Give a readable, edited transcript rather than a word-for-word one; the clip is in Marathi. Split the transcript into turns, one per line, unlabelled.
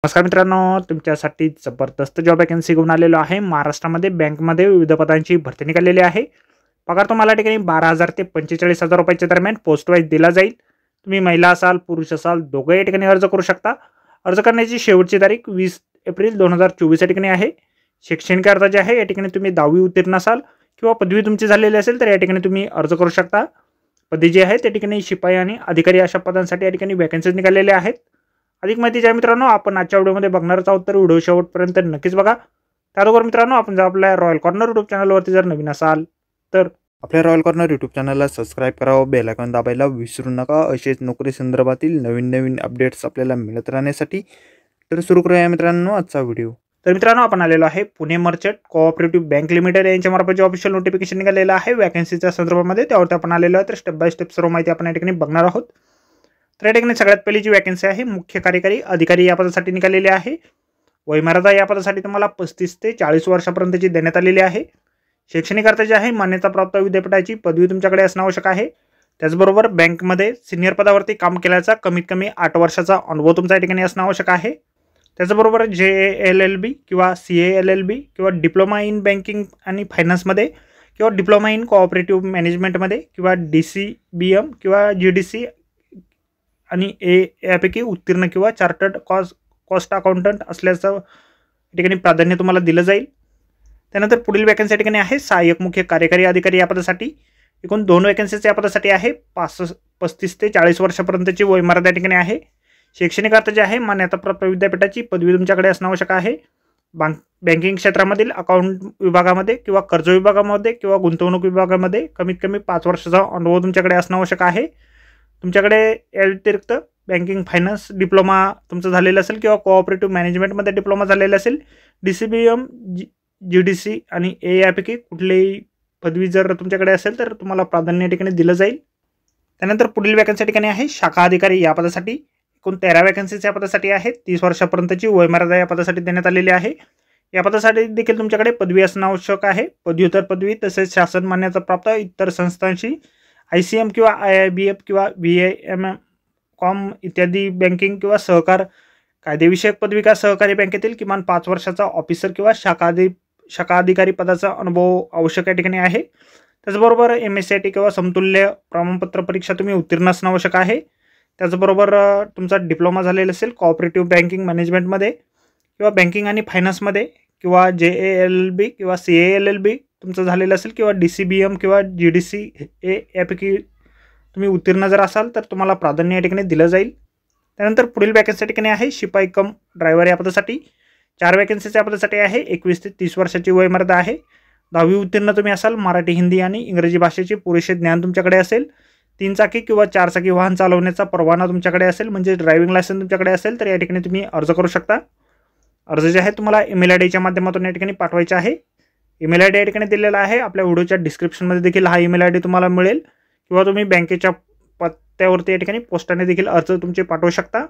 नमस्कार मित्रांनो, तुमच्यासाठी जबरदस्त जॉब वॅकन्सी घेऊन आलेलो आहे। महाराष्ट्रामध्ये बँकमध्ये विविध पदांची भरती निघालेली आहे। पगार तुम्हाला ठिकाणी 12,000 ते 45,000 रुपयाच्या दरम्यान पोस्ट वाईज दिला जाईल। तुम्ही महिला असाल पुरुष असाल दोघे या ठिकाणी अर्ज करू शकता। अर्ज करण्याची शेवटची तारीख 20 एप्रिल 2024 या ठिकाणी आहे। शैक्षणिक अर्ज जे आहे या ठिकाणी तुम्ही 10वी उत्तीर्ण असाल किंवा पदवी तुमची झालेली असेल तर या ठिकाणी तुम्ही अर्ज करू शकता। पदे जी आहे त्या ठिकाणी शिपाई आणि अधिकारी अशा पदांसाठी या ठिकाणी वॅकन्सीज निघालेल्या आहेत। अधिक माहिती ज्या मित्रांनो आपण आजच्या व्हिडिओमध्ये बघणारच आहोत, तर व्हिडिओ शेवटपर्यंत नक्कीच बघा। त्याचबरोबर मित्रांनो आपण जर आपल्या रॉयल कॉर्नर यूट्यूब चॅनलवरती जर नवीन असाल तर
आपल्या रॉयल कॉर्नर यूट्यूब चॅनलला सबस्क्राईब करावं, बेल आयकॉन दाबायला विसरू नका। असेच नोकरी संदर्भातील नवीन नवीन अपडेट्स आपल्याला मिळत राहण्यासाठी। तर सुरू करूया मित्रांनो आजचा व्हिडिओ।
तर मित्रांनो आपण आलेलो आहे Pune merchant cooperative bank limited यांच्या मार्फत जे ऑफिशियल नोटिफिकेशन निघालेलं आहे वॅकन्सीच्या संदर्भामध्ये, त्यावरती आपण आलेलो आहे। तर स्टेप बाय स्टेप सर्व माहिती आपण या ठिकाणी बघणार आहोत। तर या ठिकाणी सगळ्यात पहिली जी वॅकन्सी आहे मुख्य कार्यकारी अधिकारी या पदासाठी निघालेली आहे। वयमर्यादा या पदासाठी तुम्हाला 35 ते 40 वर्षापर्यंतची देण्यात आलेली आहे। शैक्षणिक अर्थ जे आहे मान्यताप्राप्त विद्यापीठाची पदवी तुमच्याकडे असणं आवश्यक आहे। त्याचबरोबर बँकमध्ये सिनियर पदावरती काम केल्याचा कमीत कमी 8 वर्षाचा अनुभव तुमच्या या ठिकाणी असणं आवश्यक आहे। त्याचबरोबर JALLB किंवा CALLB किंवा डिप्लोमा इन बँकिंग आणि फायनान्समध्ये किंवा डिप्लोमा इन कोऑपरेटिव्ह मॅनेजमेंटमध्ये किंवा DCBM किंवा GDC आणि यापैकी उत्तीर्ण किंवा चार्टर्ड कॉस्ट अकाउंटंट असल्याचं या ठिकाणी प्राधान्य तुम्हाला दिलं जाईल। त्यानंतर पुढील वॅकन्सी या ठिकाणी आहे सहाय्यक मुख्य कार्यकारी अधिकारी या पदासाठी। एकूण 2 वॅकन्सीज या पदासाठी आहे। 35 ते 40 वर्षापर्यंतची वयमर्यादा या ठिकाणी आहे। शैक्षणिक अर्थ जे आहे मान्यताप्राप्त विद्यापीठाची पदवी तुमच्याकडे असणं आवश्यक आहे। बँकिंग क्षेत्रामधील अकाउंट विभागामध्ये किंवा कर्ज विभागामध्ये किंवा गुंतवणूक विभागामध्ये कमीत कमी 5 वर्षाचा अनुभव तुमच्याकडे असणं आवश्यक आहे। तुमच्याकडे या व्यतिरिक्त बँकिंग फायनान्स डिप्लोमा तुमचं झालेलं असेल किंवा कोऑपरेटिव्ह मॅनेजमेंटमध्ये डिप्लोमा झालेला असेल, DCBM GDC आणि यापैकी कुठलीही पदवी जर तुमच्याकडे असेल तर तुम्हाला प्राधान्य या ठिकाणी दिलं जाईल। त्यानंतर पुढील वॅकन्सी या ठिकाणी आहे शाखा अधिकारी या पदासाठी। एकूण 13 वॅकन्सीज या पदासाठी आहेत। 30 वर्षापर्यंतची वयमर्यादा या पदासाठी देण्यात आलेली आहे। या पदासाठी देखील तुमच्याकडे पदवी असणं आवश्यक आहे। पदव्युत्तर पदवी तसेच शासन मान्यता प्राप्त इतर संस्थांशी ICM किंवा IIBF किंवा VIM.com इत्यादी बँकिंग किंवा सहकार कायदेविषयक पदविका सहकारी बँकेतील किमान 5 वर्षाचा ऑफिसर किंवा शाखा अधिकारी पदाचा अनुभव आवश्यक या ठिकाणी आहे। त्याचबरोबर MSCIT किंवा समतुल्य प्रमाणपत्र परीक्षा तुम्ही उत्तीर्ण असणं आवश्यक आहे। त्याचबरोबर तुमचा डिप्लोमा झालेला असेल कोऑपरेटिव्ह बँकिंग मॅनेजमेंटमध्ये किंवा बँकिंग आणि फायनान्समध्ये किंवा JALLB किंवा CALLB तुमचं झालेलं असेल किंवा DCBM किंवा GDC यापैकी तुम्ही उत्तीर्ण जर असाल तर तुम्हाला प्राधान्य या ठिकाणी दिलं जाईल। त्यानंतर पुढील वॅकन्सी या ठिकाणी आहे शिपाई कम ड्रायव्हर या पदासाठी। 4 वॅकन्सीज या पदासाठी आहे। 21 ते 30 वर्षाची वयमर्यादा आहे। 10वी उत्तीर्ण तुम्ही असाल, मराठी हिंदी आणि इंग्रजी भाषेचे पुरेसे ज्ञान तुमच्याकडे असेल, 3 चाकी किंवा 4 चाकी वाहन चालवण्याचा परवाना तुमच्याकडे असेल म्हणजे ड्रायव्हिंग लायसन्स तुमच्याकडे असेल तर या ठिकाणी तुम्ही अर्ज करू शकता। अर्ज जे आहे तुम्हाला ईमेल ID च्या माध्यमातून या ठिकाणी पाठवायचा आहे। ईमेल ID या ठिकाणी दिलेला आहे। आपल्या व्हिडिओच्या डिस्क्रिप्शनमध्ये देखील हा ईमेल ID तुम्हाला मिळेल किंवा तुम्ही बँकेच्या पत्त्यावरती या ठिकाणी पोस्टाने देखील अर्ज तुमचे पाठवू शकता।